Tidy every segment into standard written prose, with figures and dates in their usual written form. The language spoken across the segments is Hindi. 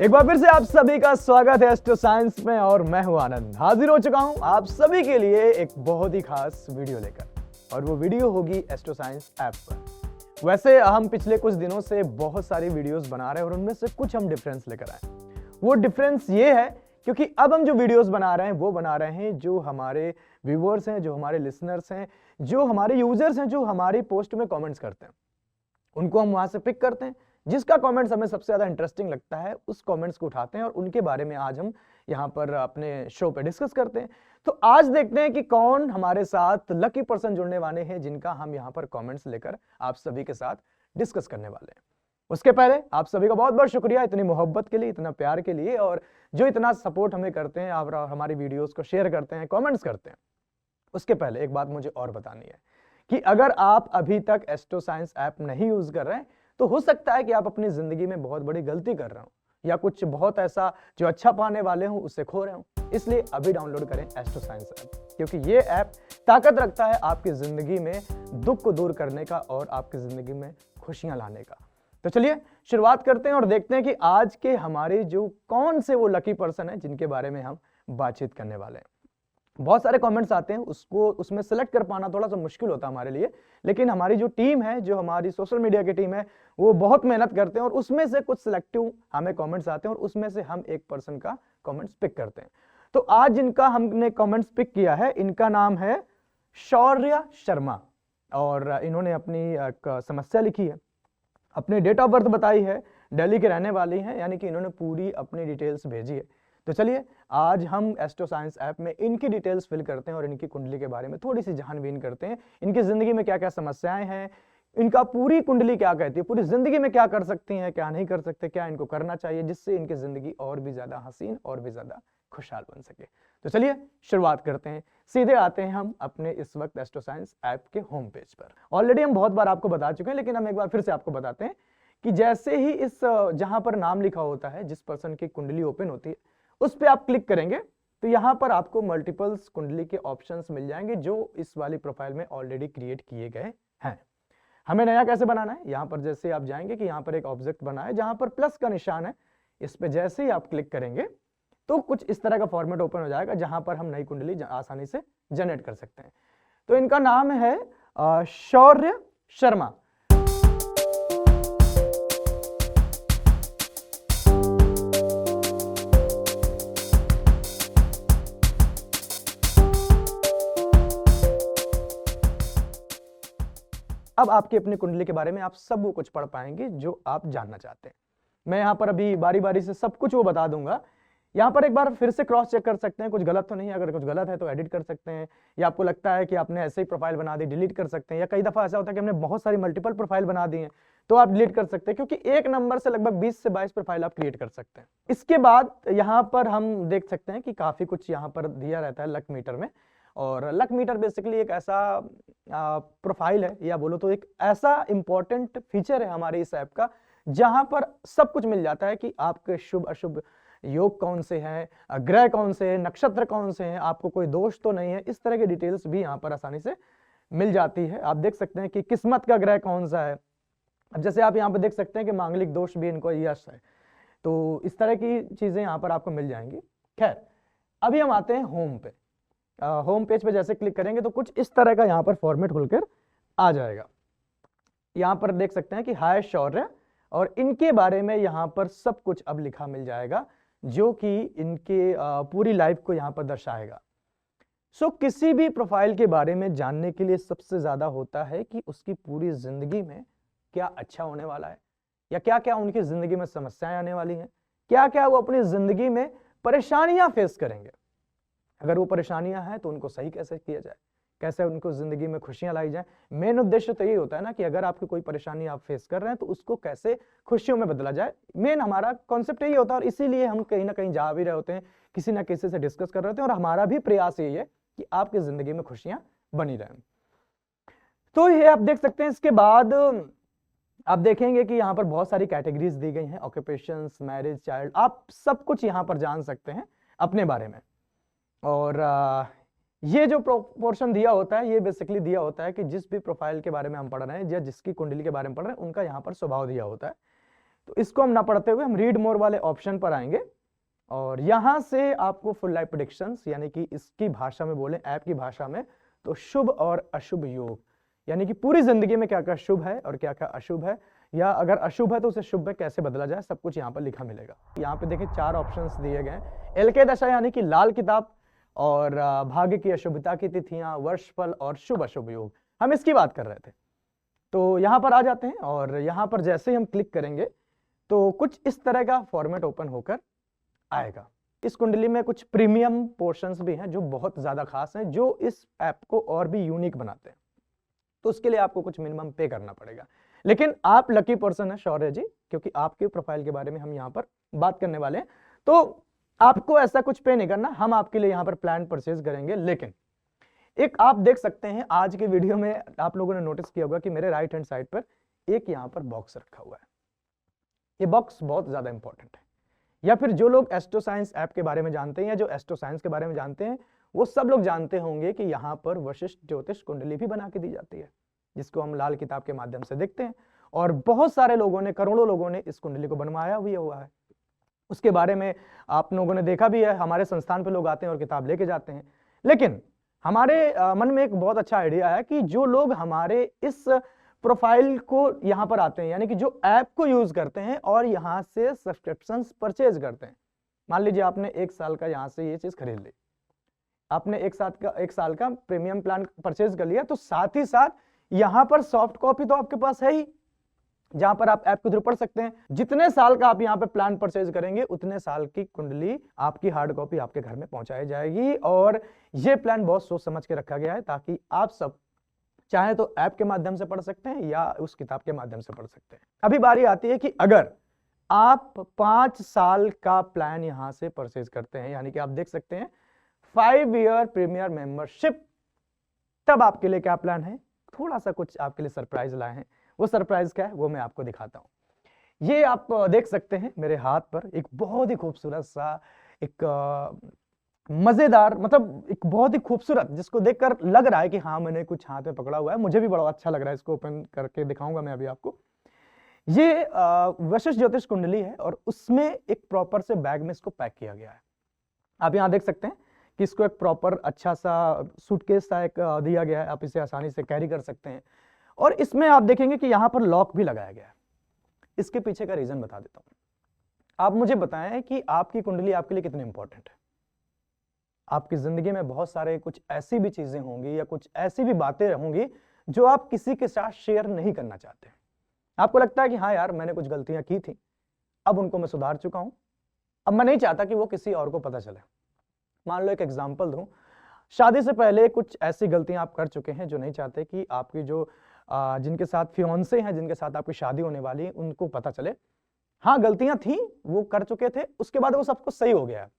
एक बार फिर से आप सभी का स्वागत है एस्ट्रो साइंस में और मैं हूं आनंद। हाजिर हो चुका हूं आप सभी के लिए एक बहुत ही खास वीडियो लेकर, और वो वीडियो होगी एस्ट्रो साइंस ऐप पर। वैसे हम पिछले कुछ दिनों से बहुत सारी वीडियोस बना रहे हैं और उनमें से कुछ हम डिफरेंस लेकर आए। वो डिफरेंस ये है क्योंकि अब हम जो वीडियोस बना रहे हैं वो बना रहे हैं जो हमारे व्यूअर्स हैं, जो हमारे लिसनर्स हैं, जो हमारे यूजर्स हैं, जो हमारी पोस्ट में कमेंट्स करते हैं, उनको हम वहां से पिक करते हैं। जिसका कमेंट्स हमें सबसे ज्यादा इंटरेस्टिंग लगता है उस कमेंट्स को उठाते हैं और उनके बारे में आज हम यहाँ पर अपने शो पे डिस्कस करते हैं। तो आज देखते हैं कि कौन हमारे साथ लकी पर्सन जुड़ने वाले हैं जिनका हम यहाँ पर कमेंट्स लेकर आप सभी के साथ डिस्कस करने वाले हैं। उसके पहले आप सभी का बहुत बहुत शुक्रिया इतनी मोहब्बत के लिए, इतना प्यार के लिए, और जो इतना सपोर्ट हमें करते हैं, आप हमारी वीडियोस को शेयर करते हैं, कमेंट्स करते हैं। उसके पहले एक बात मुझे और बतानी है कि अगर आप अभी तक एस्ट्रो साइंस ऐप नहीं यूज कर रहे हैं तो हो सकता है कि आप अपनी जिंदगी में बहुत बड़ी गलती कर रहे हो या कुछ बहुत ऐसा जो अच्छा पाने वाले हो उससे खो रहे हो। इसलिए अभी डाउनलोड करें एस्ट्रो साइंस ऐप, क्योंकि ये ऐप ताकत रखता है आपकी जिंदगी में दुख को दूर करने का और आपकी जिंदगी में खुशियां लाने का। तो चलिए शुरुआत करते हैं और देखते हैं कि आज के हमारे जो कौन से वो लकी पर्सन है जिनके बारे में हम बातचीत करने वाले हैं। बहुत सारे कमेंट्स आते हैं, उसको उसमें सेलेक्ट कर पाना थोड़ा सा मुश्किल होता है हमारे लिए, लेकिन हमारी जो टीम है, जो हमारी सोशल मीडिया की टीम है, वो बहुत मेहनत करते हैं और उसमें से कुछ सिलेक्टिव हमें कमेंट्स आते हैं और उसमें से हम एक पर्सन का कमेंट्स पिक करते हैं। तो आज जिनका हमने कमेंट्स पिक किया है इनका नाम है शौर्य शर्मा, और इन्होंने अपनी एक समस्या लिखी है, अपनी डेट ऑफ बर्थ बताई है, दिल्ली के रहने वाली हैं, यानी कि इन्होंने पूरी अपनी डिटेल्स भेजी है। तो चलिए आज हम एस्ट्रो साइंस ऐप में इनकी डिटेल्स फिल करते हैं और इनकी कुंडली के बारे में थोड़ी सी जानबीन करते हैं। इनकी जिंदगी में क्या क्या समस्याएं हैं, इनका पूरी कुंडली क्या कहती है, पूरी जिंदगी में क्या कर सकती हैं, क्या नहीं कर सकते, क्या इनको करना चाहिए जिससे इनकी जिंदगी और भी ज्यादा हसीन और भी ज्यादा खुशहाल बन सके। तो चलिए शुरुआत करते हैं, सीधे आते हैं हम अपने इस वक्त एस्ट्रो साइंस ऐप के होम पेज पर। ऑलरेडी हम बहुत बार आपको बता चुके हैं, लेकिन हम एक बार फिर से आपको बताते हैं कि जैसे ही इस जहां पर नाम लिखा होता है, जिस पर्सन की कुंडली ओपन होती है, उस पर आप क्लिक करेंगे तो यहां पर आपको मल्टीपल्स कुंडली के ऑप्शंस मिल जाएंगे जो इस वाली प्रोफाइल में ऑलरेडी क्रिएट किए गए हैं। हमें नया कैसे बनाना है, यहां पर जैसे आप जाएंगे कि यहां पर एक ऑब्जेक्ट बना है जहां पर प्लस का निशान है, इस पे जैसे ही आप क्लिक करेंगे तो कुछ इस तरह का फॉर्मेट ओपन हो जाएगा जहां पर हम नई कुंडली आसानी से जनरेट कर सकते हैं। तो इनका नाम है शौर्य शर्मा। अब आपकी अपनी कुंडली के बारे में आप सब वो कुछ पढ़ पाएंगे जो आप जानना चाहते हैं। मैं यहाँ पर अभी बारी बारी से सब कुछ वो बता दूंगा। यहाँ पर एक बार फिर से क्रॉस चेक कर सकते हैं, कुछ गलत तो नहीं है। अगर कुछ गलत है तो एडिट कर सकते हैं, या आपको लगता है कि आपने ऐसे ही प्रोफाइल बना दी, डिलीट कर सकते हैं। या कई दफा ऐसा होता है कि हमने बहुत सारी मल्टीपल प्रोफाइल बना दी है तो आप डिलीट कर सकते हैं, क्योंकि एक नंबर से लगभग 20 से 22 प्रोफाइल आप क्रिएट कर सकते हैं। इसके बाद यहाँ पर हम देख सकते हैं कि काफी कुछ यहाँ पर दिया रहता है लक मीटर में। और लक मीटर बेसिकली एक ऐसा प्रोफाइल है, या बोलो तो एक ऐसा इंपॉर्टेंट फीचर है हमारे इस ऐप का जहां पर सब कुछ मिल जाता है कि आपके शुभ अशुभ योग कौन से हैं, ग्रह कौन से हैं, नक्षत्र कौन से हैं, आपको कोई दोष तो नहीं है। इस तरह की डिटेल्स भी यहाँ पर आसानी से मिल जाती है। आप देख सकते हैं कि किस्मत का ग्रह कौन सा है। अब जैसे आप यहाँ पे देख सकते हैं कि मांगलिक दोष भी इनको यश है, तो इस तरह की चीजें यहाँ पर आपको मिल जाएंगी। खैर अभी हम आते हैं होम पे। होम पेज पे जैसे क्लिक करेंगे तो कुछ इस तरह का यहाँ पर फॉर्मेट खुलकर आ जाएगा। यहाँ पर देख सकते हैं कि हाय शौर्य, और इनके बारे में यहाँ पर सब कुछ अब लिखा मिल जाएगा जो कि इनके पूरी लाइफ को यहाँ पर दर्शाएगा। सो किसी भी प्रोफाइल के बारे में जानने के लिए सबसे ज्यादा होता है कि उसकी पूरी जिंदगी में क्या अच्छा होने वाला है, या क्या क्या उनकी जिंदगी में समस्याएं आने वाली हैं, क्या क्या वो अपनी जिंदगी में परेशानियां फेस करेंगे। अगर वो परेशानियां हैं तो उनको सही कैसे किया जाए, कैसे उनको जिंदगी में खुशियां लाई जाए। मेन उद्देश्य तो यही होता है ना कि अगर आपकी कोई परेशानी आप फेस कर रहे हैं तो उसको कैसे खुशियों में बदला जाए। मेन हमारा कॉन्सेप्ट यही होता है, और इसीलिए हम कहीं ना कहीं जा भी रहे होते हैं, किसी ना किसी से डिस्कस कर रहे होते हैं, और हमारा भी प्रयास यही है कि आपकी जिंदगी में खुशियां बनी रहें। तो ये आप देख सकते हैं। इसके बाद आप देखेंगे कि यहाँ पर बहुत सारी कैटेगरीज दी गई हैं, ऑक्यूपेशंस, मैरिज, चाइल्ड, आप सब कुछ यहाँ पर जान सकते हैं अपने बारे में। और ये जो पोर्शन दिया होता है ये बेसिकली दिया होता है कि जिस भी प्रोफाइल के बारे में हम पढ़ रहे हैं या जिसकी कुंडली के बारे में पढ़ रहे हैं उनका यहाँ पर स्वभाव दिया होता है। तो इसको हम ना पढ़ते हुए हम रीड मोर वाले ऑप्शन पर आएंगे और यहां से आपको फुल लाइफ प्रेडिक्शंस यानी कि इसकी भाषा में बोले, ऐप की भाषा में, तो शुभ और अशुभ योग, यानी कि पूरी जिंदगी में क्या क्या शुभ है और क्या क्या अशुभ है, या अगर अशुभ है तो उसे शुभ में कैसे बदला जाए, सब कुछ यहाँ पर लिखा मिलेगा। यहाँ पे देखिए 4 ऑप्शंस दिए गए। एलके दशा यानी कि लाल किताब, और भाग्य की अशुभता की तिथियां, वर्षफल और शुभ अशुभ योग, हम इसकी बात कर रहे थे। तो यहाँ पर आ जाते हैं और यहाँ पर जैसे ही हम क्लिक करेंगे तो कुछ इस तरह का फॉर्मेट ओपन होकर आएगा। इस कुंडली में कुछ प्रीमियम पोर्शंस भी हैं जो बहुत ज्यादा खास हैं, जो इस ऐप को और भी यूनिक बनाते हैं। तो उसके लिए आपको कुछ मिनिमम पे करना पड़ेगा, लेकिन आप लकी पर्सन है शौर्य जी, क्योंकि आपके प्रोफाइल के बारे में हम यहाँ पर बात करने वाले हैं। तो आपको ऐसा कुछ पे नहीं करना, हम आपके लिए यहाँ पर प्लान परचेज करेंगे। लेकिन एक आप देख सकते हैं आज के वीडियो में आप लोगों ने नोटिस किया होगा कि मेरे राइट हैंड साइड पर एक यहाँ पर बॉक्स रखा हुआ है। ये बॉक्स बहुत ज्यादा इंपॉर्टेंट है, या फिर जो लोग एस्ट्रो साइंस ऐप के बारे में जानते हैं या जो एस्ट्रो साइंस के बारे में जानते हैं वो सब लोग जानते होंगे कि यहाँ पर वशिष्ठ ज्योतिष कुंडली भी बना के दी जाती है, जिसको हम लाल किताब के माध्यम से देखते हैं। और बहुत सारे लोगों ने, करोड़ों लोगों ने इस कुंडली को बनवाया भी हुआ है। उसके बारे में आप लोगों ने देखा भी है, हमारे संस्थान पे लोग आते हैं और किताब लेके जाते हैं। लेकिन हमारे मन में एक बहुत अच्छा आइडिया है कि जो लोग हमारे इस प्रोफाइल को यहाँ पर आते हैं, यानी कि जो ऐप को यूज करते हैं और यहाँ से सब्सक्रिप्शंस परचेज करते हैं। मान लीजिए आपने 1 साल का यहाँ से ये चीज खरीद ली, आपने 1 साल का प्रीमियम प्लान परचेज कर लिया, तो साथ ही साथ यहाँ पर सॉफ्ट कॉपी तो आपके पास है ही, जहां पर आप ऐप के थ्रू पढ़ सकते हैं। जितने साल का आप यहाँ पे प्लान परचेज करेंगे उतने साल की कुंडली आपकी हार्ड कॉपी आपके घर में पहुंचाई जाएगी। और ये प्लान बहुत सोच समझ के रखा गया है ताकि आप सब चाहे तो ऐप के माध्यम से पढ़ सकते हैं या उस किताब के माध्यम से पढ़ सकते हैं। अभी बारी आती है कि अगर आप 5 साल का प्लान यहां से परचेज करते हैं, यानी कि आप देख सकते हैं 5 ईयर प्रीमियर मेंबरशिप, तब आपके लिए क्या प्लान है। थोड़ा सा कुछ आपके लिए सरप्राइज लाए हैं, वो सरप्राइज क्या है वो मैं आपको दिखाता हूं। ये आप देख सकते हैं मेरे हाथ पर एक बहुत ही खूबसूरत सा, एक मजेदार, मतलब एक बहुत ही खूबसूरत, जिसको देखकर लग रहा है कि हाँ मैंने कुछ हाथ में पकड़ा हुआ है। मुझे भी बड़ा अच्छा लग रहा है, इसको ओपन करके दिखाऊंगा मैं अभी आपको। ये वशिष्ठ ज्योतिष कुंडली है और उसमें एक प्रॉपर से बैग में इसको पैक किया गया है। आप यहाँ देख सकते हैं कि इसको एक प्रॉपर अच्छा सा सूटकेस सा एक दिया गया है, आप इसे आसानी से कैरी कर सकते हैं। और इसमें आप देखेंगे कि यहाँ पर लॉक भी लगाया गया है। इसके पीछे का रीजन बता देता हूं। आप मुझे बताएं कि आपकी कुंडली आपके लिए कितनी इंपॉर्टेंट है। आपकी जिंदगी में बहुत सारे कुछ ऐसी भी चीजें होंगी या कुछ ऐसी भी बातें होंगी जो आप किसी के साथ शेयर नहीं करना चाहते। आपको लगता है कि हाँ यार मैंने कुछ गलतियां की थी, अब उनको मैं सुधार चुका हूं, अब मैं नहीं चाहता कि वो किसी और को पता चले। मान लो एक एग्जाम्पल दूं, शादी से पहले कुछ ऐसी गलतियां आप कर चुके हैं जो नहीं चाहते कि आपकी जो जिनके साथ फियोंसे हैं, जिनके साथ आपकी शादी होने वाली है, उनको पता चले। हाँ गलतियां थी, वो कर चुके थे, उसके बाद वो सब कुछ सही हो गया है।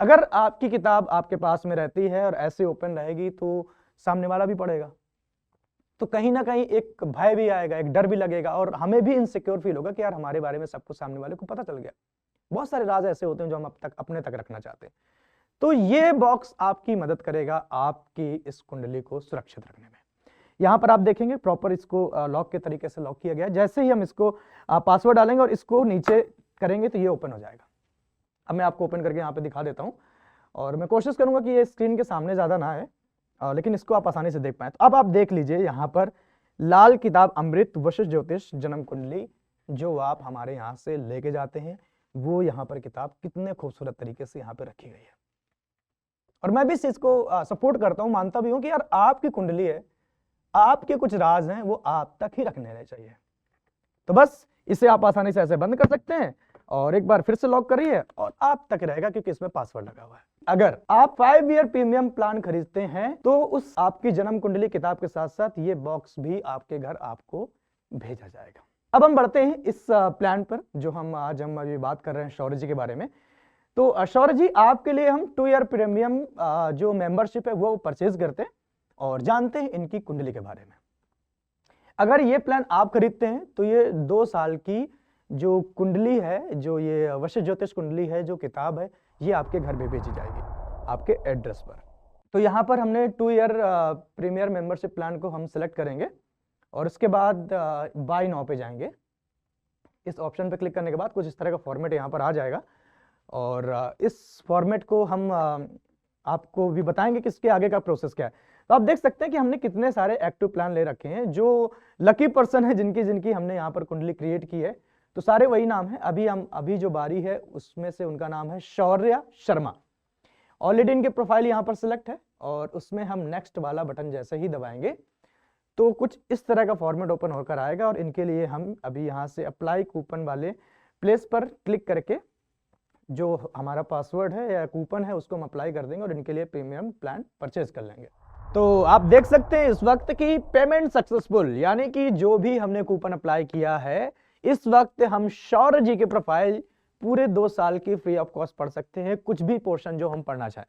अगर आपकी किताब आपके पास में रहती है और ऐसे ओपन रहेगी तो सामने वाला भी पढ़ेगा, तो कहीं ना कहीं एक भय भी आएगा, एक डर भी लगेगा और हमें भी इनसिक्योर फील होगा कि यार हमारे बारे में सब कुछ सामने वाले को पता चल गया। बहुत सारे राज ऐसे होते हैं जो हम अब तक अपने तक रखना चाहते हैं। तो ये बॉक्स आपकी मदद करेगा आपकी इस कुंडली को सुरक्षित रखने में। यहाँ पर आप देखेंगे प्रॉपर इसको लॉक के तरीके से लॉक किया गया है। जैसे ही हम इसको पासवर्ड डालेंगे और इसको नीचे करेंगे तो ये ओपन हो जाएगा। अब मैं आपको ओपन करके यहाँ पे दिखा देता हूँ और मैं कोशिश करूंगा कि ये स्क्रीन के सामने ज्यादा ना आए, लेकिन इसको आप आसानी से देख पाए। तो अब आप देख लीजिए यहाँ पर लाल किताब अमृत वशिष्ठ ज्योतिष जन्म कुंडली जो आप हमारे यहाँ से लेके जाते हैं, वो यहाँ पर किताब कितने खूबसूरत तरीके से यहाँ पे रखी गई है। और मैं भी इस चीज को सपोर्ट करता हूँ, मानता भी हूँ कि यार आपकी कुंडली है, आपके कुछ राज हैं वो आप तक ही रखने चाहिए। तो बस इसे आप आसानी से ऐसे बंद कर सकते हैं और एक बार फिर से लॉक करिए और आप तक रहेगा क्योंकि इसमें पासवर्ड लगा हुआ है। अगर आप 5 ईयर प्रीमियम प्लान खरीदते हैं तो उस आपकी जन्म कुंडली किताब के साथ साथ ये बॉक्स भी आपके घर आपको भेजा जाएगा। अब हम बढ़ते हैं इस प्लान पर जो हम अभी बात कर रहे हैं शौर्य जी के बारे में। तो शौर्य जी आपके लिए हम 2 ईयर प्रीमियम जो मेंबरशिप है वो परचेज करते हैं और जानते हैं इनकी कुंडली के बारे में। अगर ये प्लान आप खरीदते हैं तो ये 2 साल की जो कुंडली है, जो ये वशिष्ठ ज्योतिष कुंडली है, जो किताब है, ये आपके घर में भेजी जाएगी आपके एड्रेस पर। तो यहाँ पर हमने 2 ईयर प्रीमियर मेंबरशिप प्लान को हम सिलेक्ट करेंगे और उसके बाद बाय नाउ पे जाएंगे। इस ऑप्शन पे क्लिक करने के बाद कुछ इस तरह का फॉर्मेट यहाँ पर आ जाएगा और इस फॉर्मेट को हम आपको भी बताएंगे कि इसके आगे का प्रोसेस क्या है। तो आप देख सकते हैं कि हमने कितने सारे एक्टिव प्लान ले रखे हैं। जो लकी पर्सन है जिनकी जिनकी हमने यहाँ पर कुंडली क्रिएट की है, तो सारे वही नाम है। अभी जो बारी है उसमें से उनका नाम है शौर्या शर्मा। ऑलरेडी इनके प्रोफाइल यहाँ पर सिलेक्ट है और उसमें हम नेक्स्ट वाला बटन जैसे ही दबाएंगे तो कुछ इस तरह का फॉर्मेट ओपन होकर आएगा और इनके लिए हम अभी यहाँ से अप्लाई कूपन वाले प्लेस पर क्लिक करके जो हमारा पासवर्ड है या कूपन है उसको हम अप्लाई कर देंगे और इनके लिए प्रीमियम प्लान परचेज कर लेंगे। तो आप देख सकते हैं इस वक्त की पेमेंट सक्सेसफुल, यानी कि जो भी हमने कूपन अप्लाई किया है इस वक्त हम शौर्य जी के प्रोफाइल पूरे 2 साल की फ्री ऑफ कॉस्ट पढ़ सकते हैं, कुछ भी पोर्शन जो हम पढ़ना चाहें,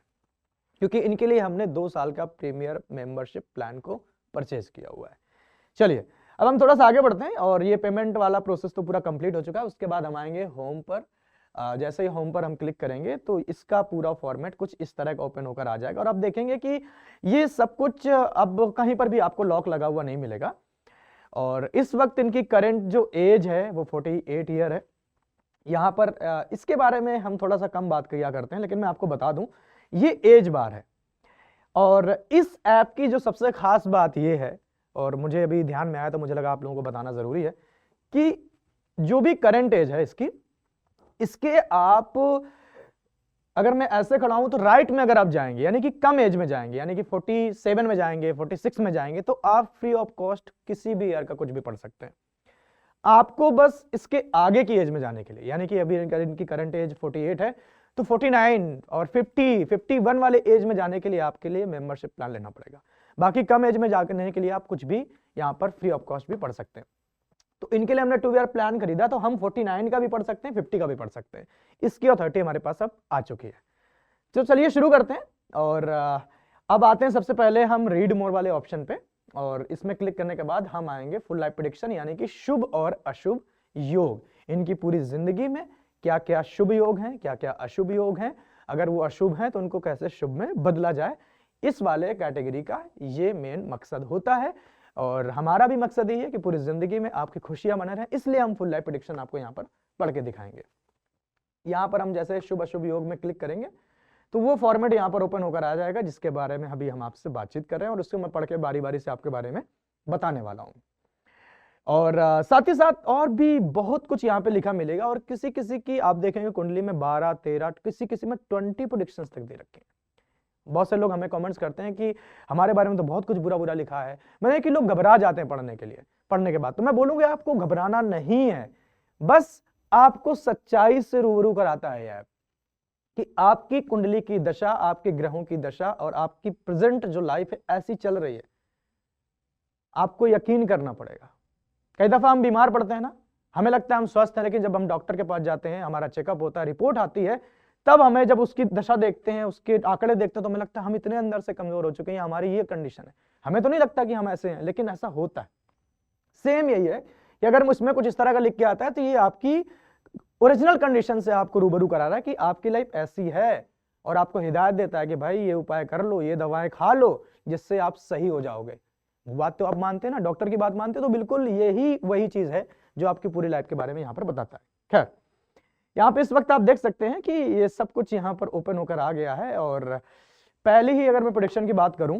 क्योंकि इनके लिए हमने 2 साल का प्रीमियर मेंबरशिप प्लान को परचेज किया हुआ है। चलिए अब हम थोड़ा सा आगे बढ़ते हैं और ये पेमेंट वाला प्रोसेस तो पूरा कंप्लीट हो चुका है। उसके बाद हम आएंगे होम पर। जैसे ही होम पर हम क्लिक करेंगे तो इसका पूरा फॉर्मेट कुछ इस तरह का ओपन होकर आ जाएगा और आप देखेंगे कि ये सब कुछ अब कहीं पर भी आपको लॉक लगा हुआ नहीं मिलेगा। और इस वक्त इनकी करंट जो एज है वो 48 ईयर है। यहाँ पर इसके बारे में हम थोड़ा सा कम बात किया करते हैं, लेकिन मैं आपको बता दूं ये एज बार है। और इस ऐप की जो सबसे खास बात ये है, और मुझे अभी ध्यान में आया तो मुझे लगा आप लोगों को बताना जरूरी है, कि जो भी करंट एज है इसके आप अगर मैं ऐसे खड़ा हूं तो राइट में अगर आप जाएंगे यानी कि कम एज में जाएंगे, यानी कि 47 में जाएंगे, 46 में जाएंगे, तो आप फ्री ऑफ कॉस्ट किसी भी ईयर का कुछ भी पढ़ सकते हैं। आपको बस इसके आगे की एज में जाने के लिए, यानी कि अभी इनकी करंट एज 48 है, तो 49 और 50, 51 वाले एज में जाने के लिए आपके लिए मेंबरशिप प्लान लेना पड़ेगा। बाकी कम एज में जाने के लिए आप कुछ भी यहाँ पर फ्री ऑफ कॉस्ट भी पढ़ सकते हैं। तो इनके लिए हमने 2 ईयर प्लान खरीदा, तो हम 49 का भी पढ़ सकते हैं, 50 का भी पढ़ सकते हैं। इसकी अथॉरिटी हमारे पास अब आ चुकी है। तो चलिए शुरू करते हैं और अब आते हैं सबसे पहले हम रीड मोर वाले ऑप्शन पे, और इसमें क्लिक करने के बाद हम आएंगे फुल लाइफ प्रेडिक्शन, यानी कि शुभ और अशुभ योग। इनकी पूरी जिंदगी में क्या क्या शुभ योग हैं, क्या क्या अशुभ योग हैं, अगर वो अशुभ हैं तो उनको कैसे शुभ में बदला जाए, इस वाले कैटेगरी का ये मेन मकसद होता है। और हमारा भी मकसद यही है कि पूरी जिंदगी में आपकी खुशियां बने रहें, इसलिए हम फुल लाइफ प्रेडिक्शन आपको यहाँ पर पढ़ के दिखाएंगे। यहाँ पर हम जैसे शुभ अशुभ योग में क्लिक करेंगे तो वो फॉर्मेट यहाँ पर ओपन होकर आ जाएगा जिसके बारे में अभी हम आपसे बातचीत कर रहे हैं, और उसको मैं पढ़ के बारी बारी से आपके बारे में बताने वाला हूँ। और साथ ही साथ और भी बहुत कुछ यहाँ पे लिखा मिलेगा, और किसी किसी की आप देखेंगे कुंडली में 12, 13, किसी किसी में 20 प्रेडिक्शंस तक दे रखे हैं। बहुत से लोग हमें कमेंट्स करते हैं कि हमारे बारे में तो बहुत कुछ बुरा बुरा लिखा है, मैंने कि लोग घबरा जाते हैं पढ़ने के बाद। तो मैं बोलूंगा आपको घबराना नहीं है, बस आपको सच्चाई से रूबरू कराता है ऐप कि आपकी कुंडली की दशा, आपके ग्रहों की दशा और आपकी प्रेजेंट जो लाइफ है ऐसी चल रही है। आपको यकीन करना पड़ेगा। कई दफा हम बीमार पड़ते हैं ना, हमें लगता है हम स्वस्थ हैं, लेकिन जब हम डॉक्टर के पास जाते हैं, हमारा चेकअप होता है, रिपोर्ट आती है, तब हमें जब उसकी दशा देखते हैं, उसके आंकड़े देखते हैं, तो हमें लगता है हम इतने अंदर से कमजोर हो चुके हैं, हमारी ये कंडीशन है। हमें तो नहीं लगता कि हम ऐसे हैं, लेकिन ऐसा होता है। सेम यही है कि अगर उसमें कुछ इस तरह का लिख के आता है तो ये आपकी ओरिजिनल कंडीशन से आपको रूबरू करा रहा है कि आपकी लाइफ ऐसी है, और आपको हिदायत देता है कि भाई ये उपाय कर लो, ये दवाएं खा लो, जिससे आप सही हो जाओगे। वो बात तो आप मानते हैं ना, डॉक्टर की बात मानते हैं, तो बिल्कुल यही वही चीज है जो आपकी पूरी लाइफ के बारे में यहाँ पर बताता है। खैर, यहाँ पे इस वक्त आप देख सकते हैं कि ये सब कुछ यहाँ पर ओपन होकर आ गया है। और पहले ही अगर मैं प्रेडिक्शन की बात करूं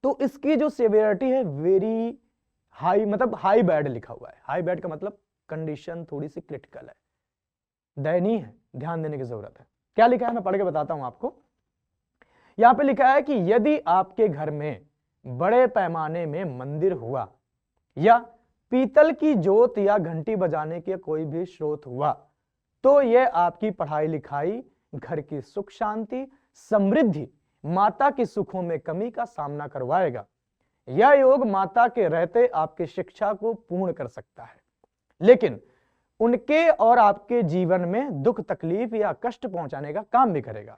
तो इसकी जो सेवियरिटी है वेरी हाई, मतलब हाई बैड लिखा हुआ है। हाई बैड का मतलब कंडीशन थोड़ी सी क्रिटिकल है, दयनीय है, ध्यान देने की जरूरत है। क्या लिखा है मैं पढ़ के बताता हूं आपको। यहां पे लिखा है कि यदि आपके घर में बड़े पैमाने में मंदिर हुआ, या पीतल की जोत या घंटी बजाने के कोई भी स्रोत हुआ, तो यह आपकी पढ़ाई लिखाई, घर की सुख शांति, समृद्धि, माता की सुखों में कमी का सामना करवाएगा। यह योग माता के रहते आपकी शिक्षा को पूर्ण कर सकता है, लेकिन उनके और आपके जीवन में दुख, तकलीफ या कष्ट पहुंचाने का काम भी करेगा।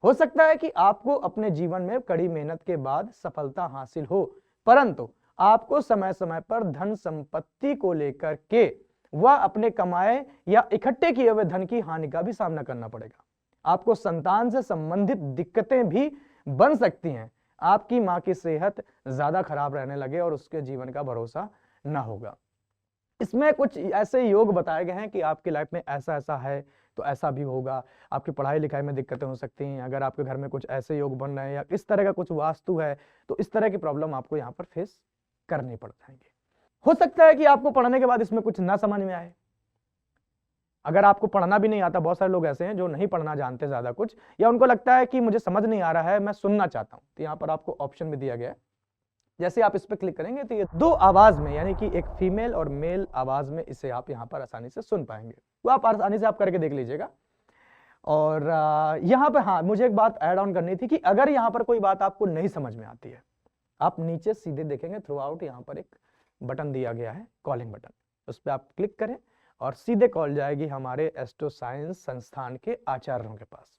हो सकता है कि आपको अपने जीवन में कड़ी मेहनत के बाद सफलता हासिल हो, परंतु आपको समय समय पर धन संपत्ति को लेकर के वह अपने कमाए या इकट्ठे किए हुए धन की हानि का भी सामना करना पड़ेगा। आपको संतान से संबंधित दिक्कतें भी बन सकती हैं। आपकी मां की सेहत ज्यादा खराब रहने लगे और उसके जीवन का भरोसा न होगा। इसमें कुछ ऐसे योग बताए गए हैं कि आपकी लाइफ में ऐसा ऐसा है तो ऐसा भी होगा, आपकी पढ़ाई लिखाई में दिक्कतें हो सकती हैं, अगर आपके घर में कुछ ऐसे योग बन रहे हैं या इस तरह का कुछ वास्तु है तो इस तरह की प्रॉब्लम आपको यहाँ पर फेस करनी पड़ जाएंगे। हो सकता है कि आपको पढ़ने के बाद इसमें कुछ ना समझ में आए। अगर आपको पढ़ना भी नहीं आता, बहुत सारे लोग ऐसे हैं जो नहीं पढ़ना जानते ज्यादा कुछ, या उनको लगता है कि मुझे समझ नहीं आ रहा है, मैं सुनना चाहता हूं, तो यहाँ पर आपको ऑप्शन भी दिया गया है। जैसे आप इस पर क्लिक करेंगे तो ये दो आवाज में, यानी कि एक फीमेल और मेल आवाज में इसे आप यहाँ पर आसानी से सुन पाएंगे। वो आप आसानी से आप करके देख लीजिएगा। और यहाँ पर हाँ, मुझे एक बात ऐड ऑन करनी थी कि अगर यहाँ पर कोई बात आपको नहीं समझ में आती है, आप नीचे सीधे देखेंगे थ्रू आउट यहाँ पर एक बटन दिया गया है, कॉलिंग बटन, उस पर आप क्लिक करें और सीधे कॉल जाएगी हमारे एस्ट्रो साइंस संस्थान के आचार्यों के पास,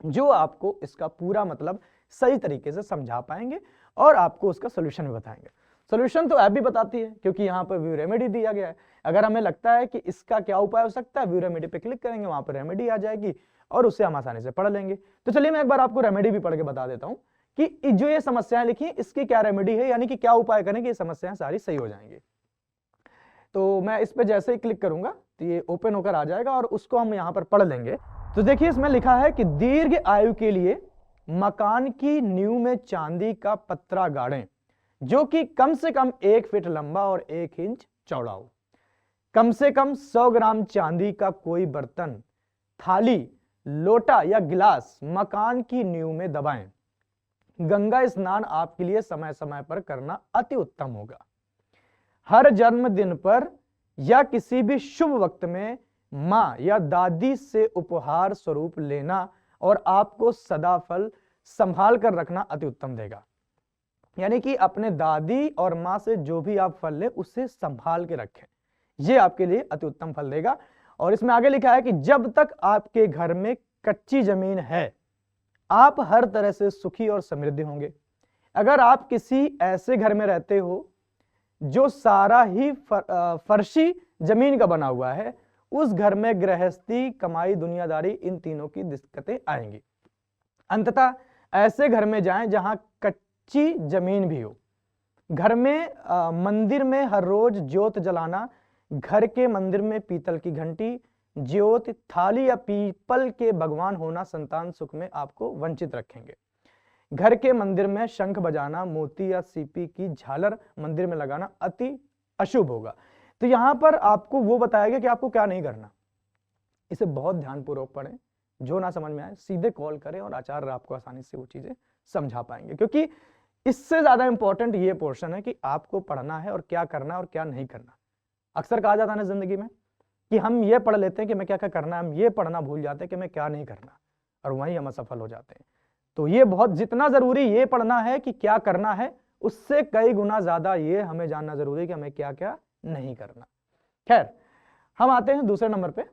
जो आपको इसका पूरा मतलब सही तरीके से समझा पाएंगे और आपको उसका सोल्यूशन भी बताएंगे। सोल्यूशन तो ऐप भी बताती है, क्योंकि यहाँ पर व्यू रेमेडी दिया गया है। अगर हमें लगता है कि इसका क्या उपाय हो सकता है, व्यू रेमेडी पे क्लिक करेंगे, वहां पर रेमेडी आ जाएगी और उससे हम आसानी से पढ़ लेंगे। तो चलिए मैं एक बार आपको रेमेडी भी पढ़ के बता देता हूँ कि जो ये समस्याएं लिखी है इसकी क्या रेमेडी है, यानी कि क्या उपाय करें कि ये समस्याएं सारी सही हो जाएंगी। तो मैं इस पे जैसे ही क्लिक करूंगा तो ये ओपन होकर आ जाएगा और उसको हम यहाँ पर पढ़ लेंगे। तो देखिए इसमें लिखा है कि दीर्घ आयु के लिए मकान की नींव में चांदी का पत्रा गाड़ें, जो कि कम से कम 1 फीट लंबा और 1 इंच चौड़ा हो। कम से कम 100 ग्राम चांदी का कोई बर्तन, थाली, लोटा या गिलास मकान की नींव में दबाएं। गंगा स्नान आपके लिए समय समय पर करना अति उत्तम होगा। हर जन्मदिन पर या किसी भी शुभ वक्त में मां या दादी से उपहार स्वरूप लेना और आपको सदा फल संभाल कर रखना अति उत्तम देगा। यानी कि अपने दादी और मां से जो भी आप फल लें उसे संभाल के रखें, यह आपके लिए अति उत्तम फल देगा। और इसमें आगे लिखा है कि जब तक आपके घर में कच्ची जमीन है आप हर तरह से सुखी और समृद्ध होंगे। अगर आप किसी ऐसे घर में रहते हो जो सारा ही फर्शी जमीन का बना हुआ है, उस घर में गृहस्थी, कमाई, दुनियादारी, इन तीनों की दिक्कतें आएंगी। अंततः ऐसे घर में जाएं जहां कच्ची जमीन भी हो। घर में मंदिर में हर रोज ज्योत जलाना, घर के मंदिर में पीतल की घंटी, ज्योत, थाली या पीपल के भगवान होना संतान सुख में आपको वंचित रखेंगे। घर के मंदिर में शंख बजाना, मोती या सीपी की झालर मंदिर में लगाना अति अशुभ होगा। तो यहां पर आपको वो बताया गया कि आपको क्या नहीं करना। इसे बहुत ध्यानपूर्वक पढ़ें, जो ना समझ में आए सीधे कॉल करें और आचार्य आपको आसानी से वो चीजें समझा पाएंगे, क्योंकि इससे ज्यादा इंपॉर्टेंट ये पोर्शन है कि आपको पढ़ना है और क्या करना है और क्या नहीं करना। अक्सर कहा जाता है ना जिंदगी में कि हम ये पढ़ लेते हैं कि मैं क्या क्या करना है, हम ये पढ़ना भूल जाते हैं कि मैं क्या नहीं करना, और वहीं हम असफल हो जाते हैं। तो ये बहुत जितना जरूरी ये पढ़ना है कि क्या करना है, उससे कई गुना ज्यादा ये हमें जानना जरूरी है कि हमें क्या क्या नहीं करना। खैर, हम आते हैं दूसरे नंबर पे,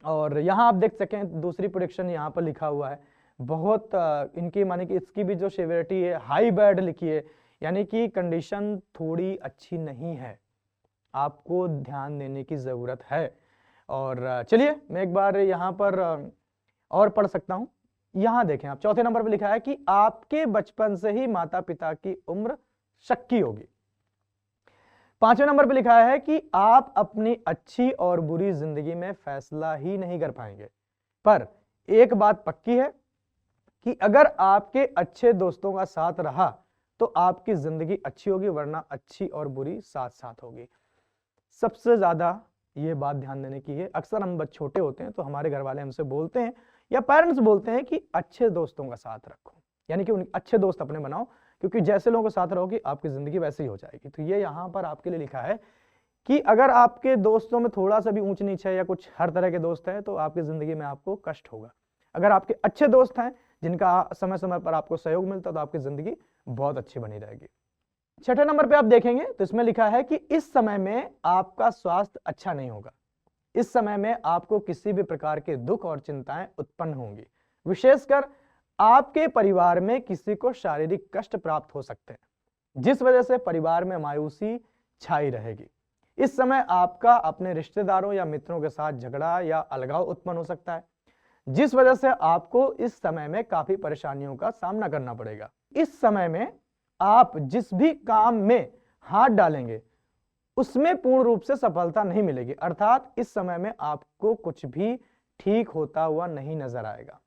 और यहां आप देख सकें दूसरी प्रेडिक्शन यहां पर लिखा हुआ है। बहुत इनकी माने कि इसकी भी जो सेवेरिटी है हाई बैड लिखी है, यानी कि कंडीशन थोड़ी अच्छी नहीं है, आपको ध्यान देने की जरूरत है। और चलिए मैं एक बार यहां पर और पढ़ सकता हूं। यहां देखें आप, चौथे नंबर पर लिखा है कि आपके बचपन से ही माता पिता की उम्र शक्की होगी। 5वें नंबर पर लिखा है कि आप अपनी अच्छी और बुरी जिंदगी में फैसला ही नहीं कर पाएंगे, पर एक बात पक्की है कि अगर आपके अच्छे दोस्तों का साथ रहा तो आपकी जिंदगी अच्छी होगी, वरना अच्छी और बुरी साथ साथ होगी। सबसे ज्यादा ये बात ध्यान देने की है। अक्सर हम बच्चे छोटे होते हैं तो हमारे घर वाले हमसे बोलते हैं या पेरेंट्स बोलते हैं कि अच्छे दोस्तों का साथ रखो, यानी कि उन अच्छे दोस्त अपने बनाओ, क्योंकि जैसे लोगों के साथ रहोगे आपकी जिंदगी वैसे ही हो जाएगी। तो ये यहाँ पर आपके लिए लिखा है कि अगर आपके दोस्तों में थोड़ा सा भी ऊंच नीच है या कुछ हर तरह के दोस्त हैं तो आपकी जिंदगी में आपको कष्ट होगा। अगर आपके अच्छे दोस्त हैं जिनका समय समय पर आपको सहयोग मिलता है तो आपकी जिंदगी बहुत अच्छी बनी रहेगी। 6ठे नंबर पे आप देखेंगे तो इसमें लिखा है कि इस समय में आपका स्वास्थ्य अच्छा नहीं होगा। इस समय में आपको किसी भी प्रकार के दुख और चिंताएं उत्पन्न होंगी। विशेषकर आपके परिवार में किसी को शारीरिक कष्ट प्राप्त हो सकते हैं, जिस वजह से परिवार में मायूसी छाई रहेगी। इस समय आपका अपने रिश्तेदारों या मित्रों के साथ झगड़ा या अलगाव उत्पन्न हो सकता है, जिस वजह से आपको इस समय में काफी परेशानियों का सामना करना पड़ेगा। इस समय में आप जिस भी काम में हाथ डालेंगे उसमें पूर्ण रूप से सफलता नहीं मिलेगी, अर्थात इस समय में आपको कुछ भी ठीक होता हुआ नहीं नजर आएगा।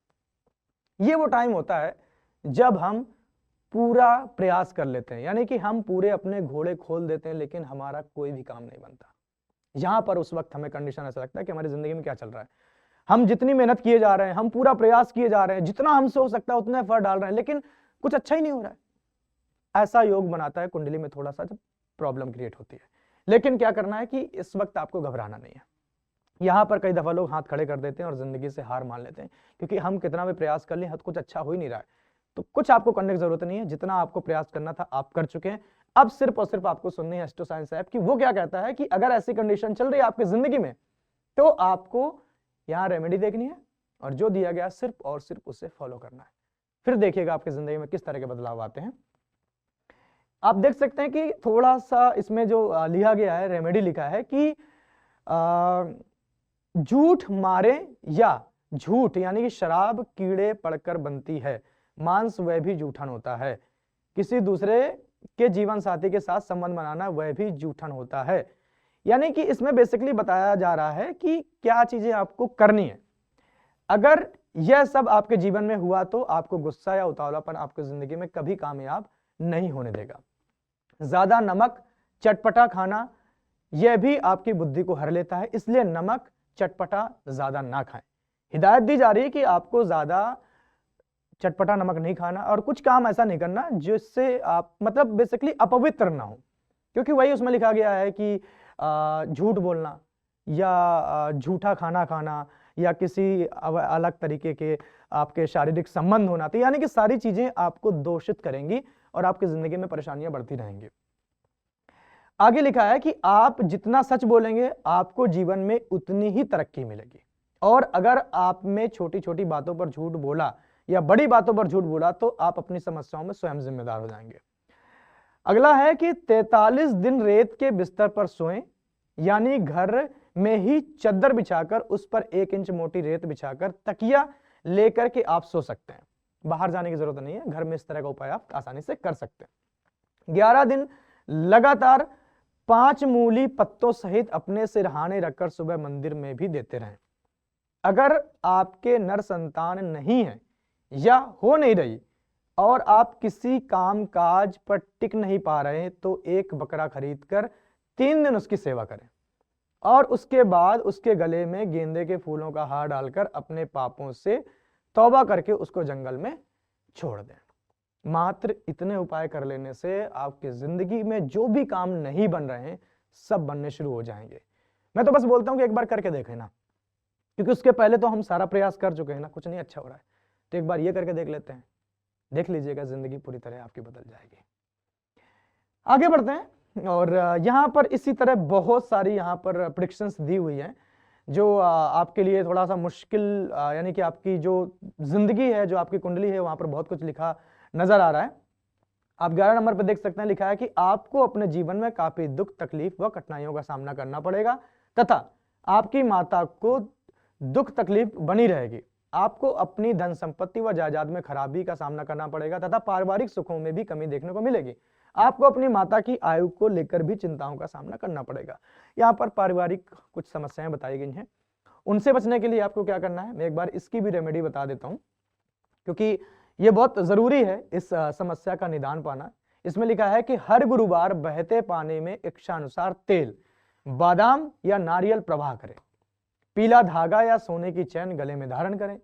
ये वो टाइम होता है जब हम पूरा प्रयास कर लेते हैं, यानी कि हम पूरे अपने घोड़े खोल देते हैं लेकिन हमारा कोई भी काम नहीं बनता। यहां पर उस वक्त हमें कंडीशन ऐसा लगता है कि हमारी जिंदगी में क्या चल रहा है, हम जितनी मेहनत किए जा रहे हैं, हम पूरा प्रयास किए जा रहे हैं, जितना हमसे हो सकता है उतना एफर्ट डाल रहे हैं, लेकिन कुछ अच्छा ही नहीं हो रहा है। ऐसा योग बनाता है कुंडली में थोड़ा सा जब प्रॉब्लम क्रिएट होती है। लेकिन क्या करना है कि इस वक्त आपको घबराना नहीं है। यहां पर कई दफा लोग हाथ खड़े कर देते हैं और जिंदगी से हार मान लेते हैं, क्योंकि हम कितना भी प्रयास कर लें कुछ अच्छा हो ही नहीं रहा है। तो कुछ आपको करने की जरूरत नहीं है, जितना आपको प्रयास करना था आप कर चुके हैं। अब सिर्फ और सिर्फ आपको सुननी है एस्ट्रो साइंस ऐप की वो क्या कहता है कि अगर ऐसी कंडीशन चल रही है आपकी जिंदगी में तो आपको यहां रेमेडी देखनी है और जो दिया गया सिर्फ और सिर्फ उसे फॉलो करना है। फिर देखिएगा आपकी जिंदगी में किस तरह के बदलाव आते हैं। आप देख सकते हैं कि थोड़ा सा इसमें जो लिखा गया है, रेमेडी लिखा है कि झूठ मारे या झूठ यानी कि शराब कीड़े पड़कर बनती है, मांस वह भी जूठन होता है, किसी दूसरे के जीवन साथी के साथ संबंध बनाना वह भी जूठन होता है। यानी कि इसमें बेसिकली बताया जा रहा है कि क्या चीजें आपको करनी है। अगर यह सब आपके जीवन में हुआ तो आपको गुस्सा या उतावलापन आपकी जिंदगी में कभी कामयाब नहीं होने देगा। ज्यादा नमक चटपटा खाना यह भी आपकी बुद्धि को हर लेता है, इसलिए नमक चटपटा ज्यादा ना खाएं। हिदायत दी जा रही है कि आपको ज्यादा चटपटा नमक नहीं खाना और कुछ काम ऐसा नहीं करना जिससे आप मतलब बेसिकली अपवित्र ना हो, क्योंकि वही उसमें लिखा गया है कि झूठ बोलना या झूठा खाना खाना या किसी अलग तरीके के आपके शारीरिक संबंध होना, तो यानी कि सारी चीजें आपको दोषित करेंगी और आपकी जिंदगी में परेशानियां बढ़ती रहेंगी। आगे लिखा है कि आप जितना सच बोलेंगे आपको जीवन में उतनी ही तरक्की मिलेगी, और अगर आप में छोटी छोटी बातों पर झूठ बोला या बड़ी बातों पर झूठ बोला तो आप अपनी समस्याओं में स्वयं जिम्मेदार हो जाएंगे। अगला है कि 43 दिन रेत के बिस्तर पर सोएं, यानी घर में ही चद्दर बिछाकर उस पर 1 इंच मोटी रेत बिछाकर तकिया लेकर के आप सो सकते हैं। बाहर जाने की जरूरत नहीं है, घर में इस तरह का उपाय आप आसानी से कर सकते हैं। 11 दिन लगातार 5 मूली पत्तों सहित अपने सिरहाने रखकर सुबह मंदिर में भी देते रहें। अगर आपके नर संतान नहीं है या हो नहीं रही और आप किसी काम काज पर टिक नहीं पा रहे तो एक बकरा खरीदकर 3 दिन उसकी सेवा करें और उसके बाद उसके गले में गेंदे के फूलों का हार डालकर अपने पापों से तौबा करके उसको जंगल में छोड़ दें। मात्र इतने उपाय कर लेने से आपकी जिंदगी में जो भी काम नहीं बन रहे हैं सब बनने शुरू हो जाएंगे। मैं तो बस बोलता हूं कि एक बार करके देखें ना, क्योंकि उसके पहले तो हम सारा प्रयास कर चुके हैं ना, कुछ नहीं अच्छा हो रहा है, तो एक बार ये करके देख लेते हैं। देख लीजिएगा जिंदगी पूरी तरह आपकी बदल जाएगी। आगे बढ़ते हैं और यहां पर इसी तरह बहुत सारी यहां पर प्रेडिक्शंस दी हुई हैं जो आपके लिए थोड़ा सा मुश्किल, यानी कि आपकी जो जिंदगी है, जो आपकी कुंडली है, वहां पर बहुत कुछ लिखा नजर आ रहा है। आप 11 नंबर पर देख सकते हैं, लिखा है कि आपको अपने जीवन में काफी दुख तकलीफ व कठिनाइयों का सामना करना पड़ेगा तथा आपकी माता को दुख तकलीफ बनी रहेगी। आपको अपनी धन संपत्ति व जायदाद में खराबी का सामना करना पड़ेगा तथा पारिवारिक सुखों में भी कमी देखने को मिलेगी। आपको अपनी माता की आयु को लेकर भी चिंताओं का सामना करना पड़ेगा। यहाँ पर पारिवारिक कुछ समस्याएं बताई गई हैं, उनसे बचने के लिए आपको क्या करना है, मैं एक बार इसकी भी रेमेडी बता देता हूं, क्योंकि ये बहुत जरूरी है इस समस्या का निदान पाना। इसमें लिखा है कि हर गुरुवार बहते पानी में इच्छानुसार तेल, बादाम या नारियल प्रवाह करें। पीला धागा या सोने की चैन गले में धारण करें।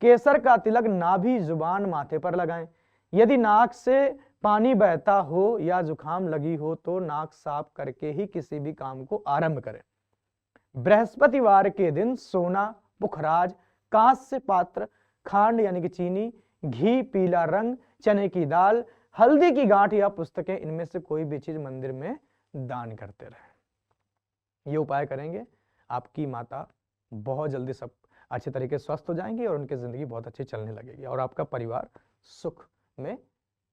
केसर का तिलक नाभि जुबान माथे पर लगाएं। यदि नाक से पानी बहता हो या जुकाम लगी हो तो नाक साफ करके ही किसी भी काम को आरंभ करें। बृहस्पतिवार के दिन सोना, पुखराज, कांस्य पात्र, खांड यानी कि चीनी, घी, पीला रंग, चने की दाल, हल्दी की गांठ या पुस्तकें, इनमें से कोई भी चीज मंदिर में दान करते रहें। ये उपाय करेंगे, आपकी माता बहुत जल्दी सब अच्छे तरीके से स्वस्थ हो जाएंगी और उनकी जिंदगी बहुत अच्छी चलने लगेगी और आपका परिवार सुख में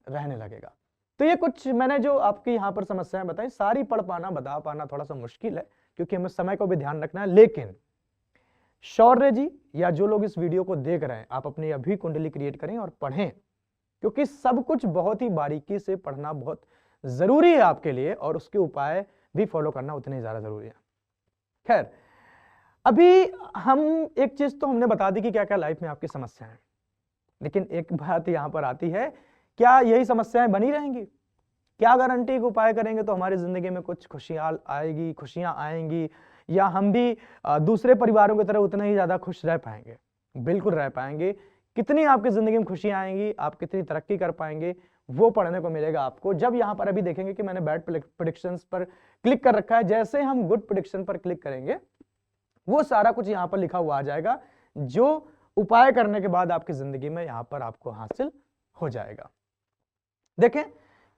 रहने लगेगा। तो ये कुछ मैंने जो आपकी यहाँ पर समस्याएं बताई, सारी पढ़ पाना बता पाना थोड़ा सा मुश्किल है क्योंकि हमें समय को भी ध्यान रखना है। लेकिन शौर्य जी या जो लोग इस वीडियो को देख रहे हैं, आप अपनी अभी कुंडली क्रिएट करें और पढ़ें, क्योंकि सब कुछ बहुत ही बारीकी से पढ़ना बहुत जरूरी है आपके लिए और उसके उपाय भी फॉलो करना उतना ही ज़्यादा ज़रूरी है। खैर, अभी हम एक चीज़ तो हमने बता दी कि क्या क्या लाइफ में आपकी समस्याएं हैं, लेकिन एक बात यहाँ पर आती है, क्या यही समस्याएं बनी रहेंगी? क्या गारंटी उपाय करेंगे तो हमारी ज़िंदगी में कुछ खुशियाँ आएगी, खुशियाँ आएंगी, या हम भी दूसरे परिवारों की तरह उतना ही ज़्यादा खुश रह पाएंगे? बिल्कुल रह पाएंगे। कितनी आपकी ज़िंदगी में खुशियाँ आएंगी, आप कितनी तरक्की कर पाएंगे, वो पढ़ने को मिलेगा आपको जब यहाँ पर अभी देखेंगे कि मैंने बैड प्रेडिक्शंस पर क्लिक कर रखा है। जैसे हम गुड प्रेडिक्शन पर क्लिक करेंगे, वो सारा कुछ यहाँ पर लिखा हुआ आ जाएगा, जो उपाय करने के बाद आपकी जिंदगी में यहाँ पर आपको हासिल हो जाएगा। देखें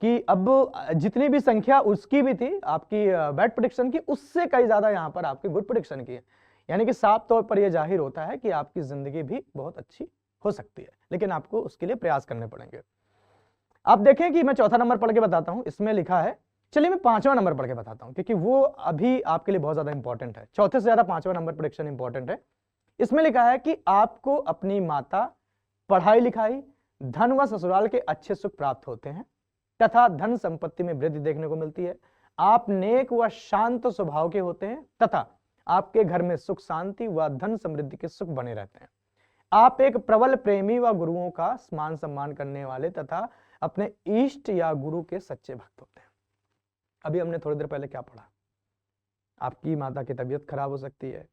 कि अब जितनी भी संख्या उसकी भी थी आपकी बैड प्रेडिक्शन की, उससे कई ज्यादा यहाँ पर आपकी गुड प्रेडिक्शन की है। यानी कि साफ तौर पर यह जाहिर होता है कि आपकी जिंदगी भी बहुत अच्छी हो सकती है, लेकिन आपको उसके लिए प्रयास करने पड़ेंगे। आप देखें कि मैं चौथा नंबर पढ़ के बताता हूं, इसमें लिखा है, चलिए मैं पांचवा नंबर पढ़ के बताता हूं क्योंकि वो अभी आपके लिए बहुत ज्यादा इंपॉर्टेंट है। चौथे से ज्यादा पांचवा नंबर प्रेडिक्शन इंपॉर्टेंट है। इसमें लिखा है कि आपको अपनी माता, पढ़ाई लिखाई, धन व ससुराल के अच्छे सुख प्राप्त होते हैं तथा धन संपत्ति में वृद्धि देखने को मिलती है। आप नेक व शांत स्वभाव के होते हैं तथा आपके घर में सुख शांति व धन समृद्धि के सुख बने रहते हैं। आप एक प्रबल प्रेमी व गुरुओं का मान सम्मान करने वाले तथा अपने इष्ट या गुरु के सच्चे भक्त होते हैं। अभी हमने थोड़ी देर पहले क्या पढ़ा? आपकी माता की तबीयत खराब हो सकती है,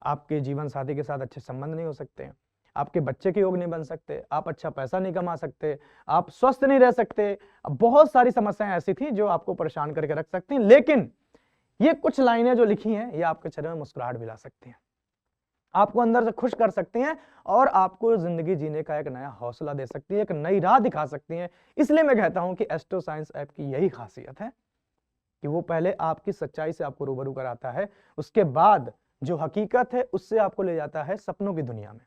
आपके जीवन साथी के साथ अच्छे संबंध नहीं हो सकते, आपके बच्चे के योग नहीं बन सकते, आप अच्छा पैसा नहीं कमा सकते, आप स्वस्थ नहीं रह सकते। बहुत सारी समस्याएं ऐसी थी जो आपको परेशान करके रख सकती हैं, लेकिन ये कुछ लाइनें जो लिखी हैं ये आपके चेहरे में मुस्कुराहट भी ला सकती हैं, आपको अंदर से खुश कर सकती हैं और आपको जिंदगी जीने का एक नया हौसला दे सकती है, एक नई राह दिखा सकती हैं। इसलिए मैं कहता हूं कि एस्ट्रो साइंस ऐप की यही खासियत है कि वो पहले आपकी सच्चाई से आपको रूबरू कराता है, उसके बाद जो हकीकत है उससे आपको ले जाता है सपनों की दुनिया में।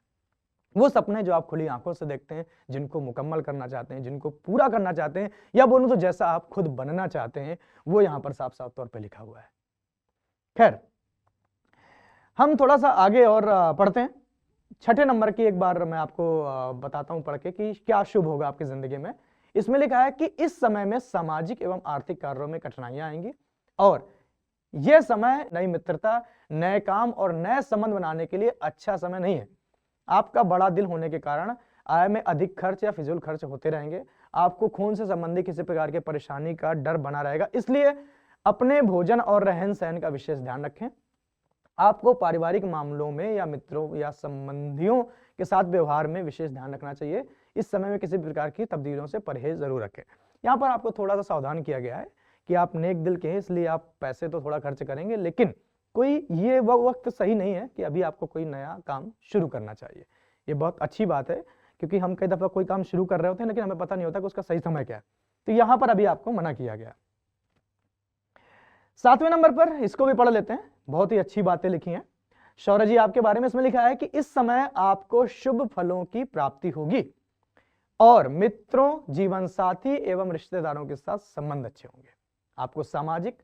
वो सपने जो आप खुली आंखों से देखते हैं, जिनको मुकम्मल करना चाहते हैं, जिनको पूरा करना चाहते हैं, या बोलूं तो जैसा आप खुद बनना चाहते हैं, वो यहां पर साफ साफ तौर पे लिखा हुआ है। खैर, हम थोड़ा सा आगे और पढ़ते हैं। छठे नंबर की एक बार मैं आपको बताता हूं पढ़ के कि क्या शुभ होगा आपकी जिंदगी में। इसमें लिखा है कि इस समय में सामाजिक एवं आर्थिक कार्यों में कठिनाइयां आएंगी और यह समय नई मित्रता, नए काम और नए संबंध बनाने के लिए अच्छा समय नहीं है। आपका बड़ा दिल होने के कारण आय में अधिक खर्च या फिजूल खर्च होते रहेंगे। आपको खून से संबंधित किसी प्रकार की परेशानी का डर बना रहेगा, इसलिए अपने भोजन और रहन सहन का विशेष ध्यान रखें। आपको पारिवारिक मामलों में या मित्रों या संबंधियों के साथ व्यवहार में विशेष ध्यान रखना चाहिए। इस समय में किसी प्रकार की तब्दीलियों से परहेज जरूर रखें। यहाँ पर आपको थोड़ा सा सावधान किया गया है कि आप नेक दिल के हैं, इसलिए आप पैसे तो थोड़ा खर्च करेंगे, लेकिन कोई ये वक्त सही नहीं है कि अभी आपको कोई नया काम शुरू करना चाहिए। ये बहुत अच्छी बात है क्योंकि हम कई दफा कोई काम शुरू कर रहे होते हैं लेकिन हमें पता नहीं होता कि उसका सही समय क्या है, तो यहाँ पर अभी आपको मना किया गया। सातवें नंबर पर इसको भी पढ़ लेते हैं, बहुत ही अच्छी बातें लिखी हैं शौर्य जी आपके बारे में। इसमें लिखा है कि इस समय आपको शुभ फलों की प्राप्ति होगी और मित्रों, जीवन साथी एवं रिश्तेदारों के साथ संबंध अच्छे होंगे। आपको सामाजिक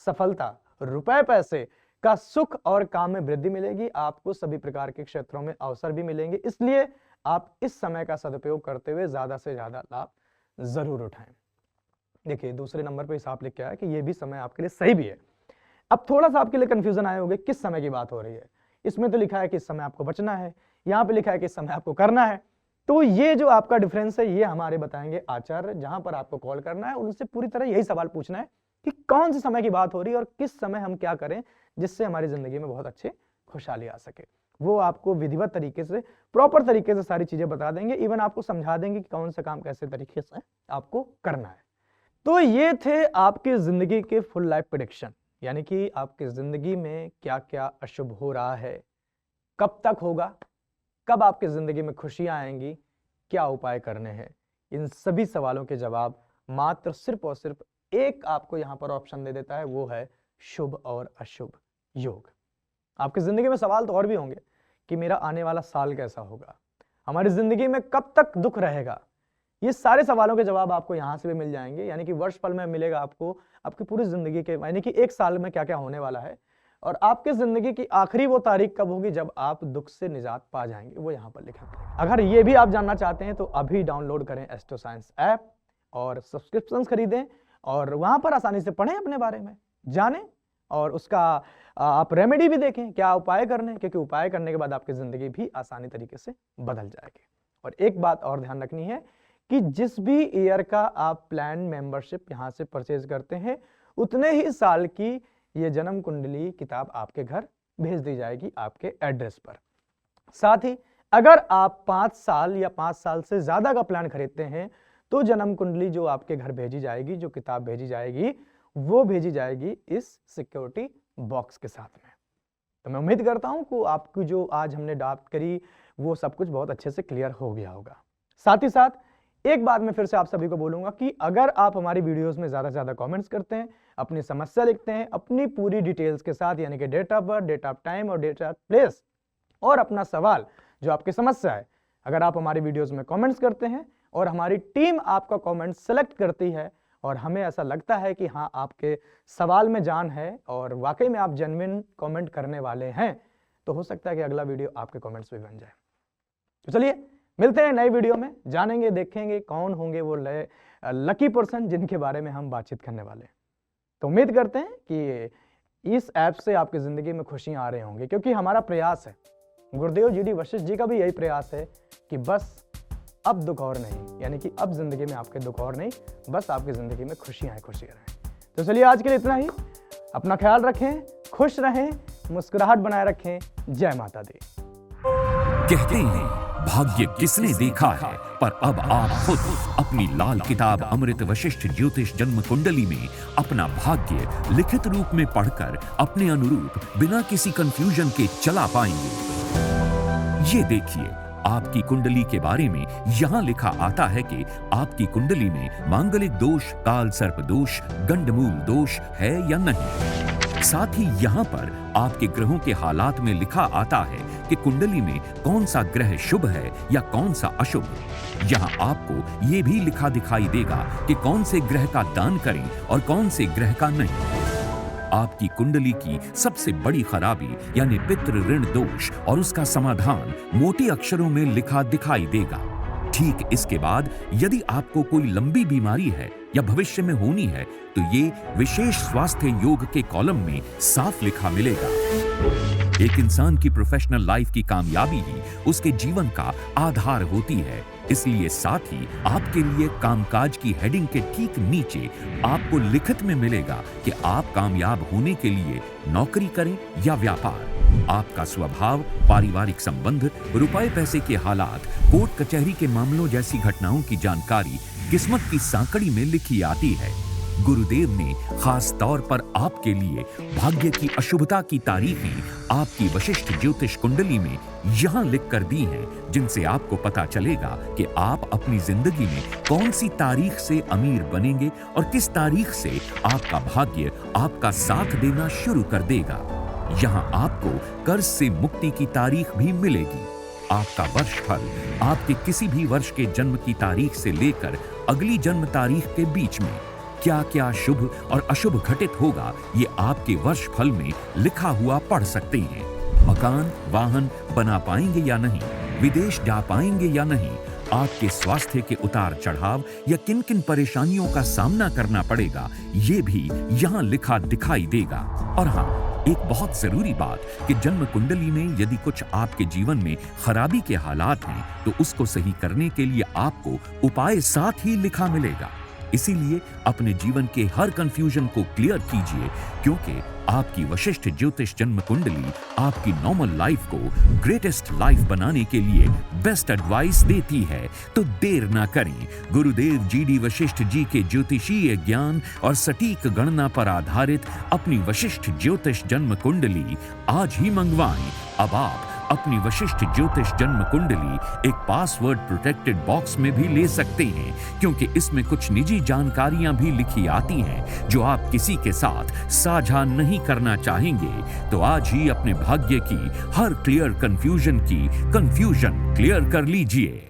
सफलता, रुपए पैसे का सुख और काम में वृद्धि मिलेगी। आपको सभी प्रकार के क्षेत्रों में अवसर भी मिलेंगे, इसलिए आप इस समय का सदुपयोग करते हुए ज्यादा से ज्यादा लाभ जरूर उठाएं। देखिए, दूसरे नंबर पर साफ लिख के आया कि यह भी समय आपके लिए सही भी है। अब थोड़ा सा आपके लिए कंफ्यूजन आए होंगे, किस समय की बात हो रही है। इसमें तो लिखा है कि इस समय आपको बचना है, यहाँ पे लिखा है कि इस समय आपको करना है। तो ये जो आपका डिफरेंस है ये हमारे बताएंगे आचार्य, जहां पर आपको कॉल करना है उनसे पूरी तरह यही सवाल पूछना है कि कौन से समय की बात हो रही है और किस समय हम क्या करें जिससे हमारी जिंदगी में बहुत अच्छे खुशहाली आ सके। वो आपको विधिवत तरीके से, प्रॉपर तरीके से सारी चीजें बता देंगे, इवन आपको समझा देंगे कि कौन सा काम कैसे तरीके से आपको करना है। तो ये थे आपकी जिंदगी के फुल लाइफ प्रेडिक्शन, यानी कि आपकी जिंदगी में क्या क्या अशुभ हो रहा है, कब तक होगा, कब आपकी जिंदगी में खुशियां आएंगी, क्या उपाय करने हैं। इन सभी सवालों के जवाब मात्र सिर्फ और सिर्फ एक आपको यहां पर ऑप्शन दे देता है, वो है शुभ और अशुभ योग। आपकी जिंदगी में सवाल तो और भी होंगे कि मेरा आने वाला साल कैसा होगा, हमारी जिंदगी में कब तक दुख रहेगा। ये सारे सवालों के जवाब आपको यहां से भी मिल जाएंगे, यानी कि वर्षफल में मिलेगा आपको आपकी पूरी जिंदगी के, यानी कि एक साल में क्या क्या होने वाला है और आपकी जिंदगी की आखिरी वो तारीख कब होगी जब आप दुख से निजात पा जाएंगे, वो यहाँ पर लिखा है। अगर ये भी आप जानना चाहते हैं तो अभी डाउनलोड करें एस्ट्रो साइंस ऐप और सब्सक्रिप्शन खरीदें और वहां पर आसानी से पढ़ें अपने बारे में। जानें और उसका आप रेमेडी भी देखें, क्या उपाय करने, क्योंकि उपाय करने के बाद आपकी ज़िंदगी भी आसानी तरीके से बदल जाएगी। और एक बात और ध्यान रखनी है कि जिस भी ईयर का आप प्लान मेंबरशिप यहाँ से परचेज करते हैं, उतने ही साल की ये जन्म कुंडली किताब आपके घर भेज दी जाएगी आपके एड्रेस पर। साथ ही अगर आप 5 साल या 5 साल से ज़्यादा का प्लान खरीदते हैं तो जन्म कुंडली जो आपके घर भेजी जाएगी, जो किताब भेजी जाएगी, वो भेजी जाएगी इस सिक्योरिटी बॉक्स के साथ में। तो मैं उम्मीद करता हूं कि आपकी जो आज हमने बात करी वो सब कुछ बहुत अच्छे से क्लियर हो गया होगा। साथ ही साथ एक बात मैं फिर से आप सभी को बोलूंगा कि अगर आप हमारी वीडियोस में ज़्यादा से ज़्यादा कमेंट्स करते हैं, अपनी समस्या लिखते हैं अपनी पूरी डिटेल्स के साथ, यानी कि date of birth, date of time और डेट ऑफ प्लेस, और अपना सवाल जो आपकी समस्या है, अगर आप हमारी वीडियोस में कमेंट्स करते हैं और हमारी टीम आपका कमेंट सेलेक्ट करती है और हमें ऐसा लगता है कि हाँ आपके सवाल में जान है और वाकई में आप जेन्युइन कमेंट करने वाले हैं, तो हो सकता है कि अगला वीडियो आपके कमेंट्स पे बन जाए। तो चलिए मिलते हैं नई वीडियो में, जानेंगे देखेंगे कौन होंगे वो लकी पर्सन जिनके बारे में हम बातचीत करने वाले हैं। तो उम्मीद करते हैं कि इस ऐप से आपकी ज़िंदगी में खुशियाँ आ रही होंगी, क्योंकि हमारा प्रयास है, गुरुदेव जीडी वशिष्ठ जी का भी यही प्रयास है कि बस अब दुख और नहीं, यानी कि अब ज़िंदगी में आपके दुख और नहीं, बस आपकी ज़िंदगी में खुशियाँ ही खुशियाँ रहें। तो चलिए आज के लिए इतना ही, अपना ख्याल रखें, खुश रहें, मुस्कुराहट बनाए रखें। जय माता दी। कहते हैं भाग्य किसने देखा है, पर अब आप खुद अपनी लाल किताब अमृत वशिष्ठ ज्योतिष जन्म कुंडली में अपना भाग्य लिखित रूप में पढ़कर अपने अनुरूप बिना किसी कंफ्यूजन के चला पाएंगे। ये देखिए, आपकी कुंडली के बारे में यहाँ लिखा आता है कि आपकी कुंडली में मांगलिक दोष, काल सर्प दोष, गंडमूल दोष है या नहीं। साथ ही यहाँ पर आपके ग्रहों के हालात में लिखा आता है कि कुंडली में कौन सा ग्रह शुभ है या कौन सा अशुभ। यहाँ आपको ये भी लिखा दिखाई देगा कि कौन से ग्रह का दान करें और कौन से ग्रह का नहीं। आपकी कुंडली की सबसे बड़ी खराबी यानी पितृ ऋण दोष और उसका समाधान मोटे अक्षरों में लिखा दिखाई देगा। ठीक इसके बाद यदि आपको कोई लंबी बीमारी है या भविष्य में होनी है तो ये विशेष स्वास्थ्य योग के कॉलम में साफ लिखा मिलेगा। एक इंसान की प्रोफेशनल लाइफ की कामयाबी ही उसके जीवन का आधार होती है, इसलिए साथ ही आपके लिए कामकाज की हेडिंग के ठीक नीचे आपको लिखित में मिलेगा कि आप कामयाब होने के लिए नौकरी करें या व्यापार। आपका स्वभाव, पारिवारिक संबंध, रुपए पैसे के हालात, कोर्ट कचहरी के मामलों जैसी घटनाओं की जानकारी किस्मत की सांकड़ी में लिखी आती है। गुरुदेव ने खास तौर पर आपके लिए भाग्य की अशुभता की तारीखें आपकी वशिष्ठ ज्योतिष कुंडली में यहाँ लिख कर दी हैं, जिनसे आपको पता चलेगा कि आप अपनी जिंदगी में कौन सी तारीख से अमीर बनेंगे और किस तारीख से आपका भाग्य आपका साथ देना शुरू कर देगा। यहाँ आपको कर्ज से मुक्ति की तारीख भी मिलेगी। आपका वर्षफल आपके किसी भी वर्ष के जन्म की तारीख से लेकर अगली जन्म तारीख के बीच में क्या क्या शुभ और अशुभ घटित होगा, ये आपके वर्ष फल में लिखा हुआ पढ़ सकते हैं। मकान, वाहन बना पाएंगे या नहीं, विदेश जा पाएंगे या नहीं, आपके स्वास्थ्य के उतार चढ़ाव या किन किन परेशानियों का सामना करना पड़ेगा, ये भी यहाँ लिखा दिखाई देगा। और हाँ, एक बहुत जरूरी बात कि जन्म कुंडली में यदि कुछ आपके जीवन में खराबी के हालात हैं तो उसको सही करने के लिए आपको उपाय साथ ही लिखा मिलेगा। इसीलिए अपने जीवन के हर कंफ्यूजन को क्लियर कीजिए, क्योंकि आपकी वशिष्ठ ज्योतिष जन्म कुंडली आपकी नॉर्मल लाइफ को ग्रेटेस्ट लाइफ बनाने के लिए बेस्ट एडवाइस देती है। तो देर ना करें, गुरुदेव जीडी वशिष्ठ जी के ज्योतिषीय ज्ञान और सटीक गणना पर आधारित अपनी वशिष्ठ ज्योतिष जन्म कुंडली आज ही मंगवाएं। अब आप अपनी वशिष्ठ ज्योतिष जन्म कुंडली एक पासवर्ड प्रोटेक्टेड बॉक्स में भी ले सकते हैं, क्योंकि इसमें कुछ निजी जानकारियां भी लिखी आती हैं जो आप किसी के साथ साझा नहीं करना चाहेंगे। तो आज ही अपने भाग्य की हर क्लियर कंफ्यूजन की कंफ्यूजन क्लियर कर लीजिए।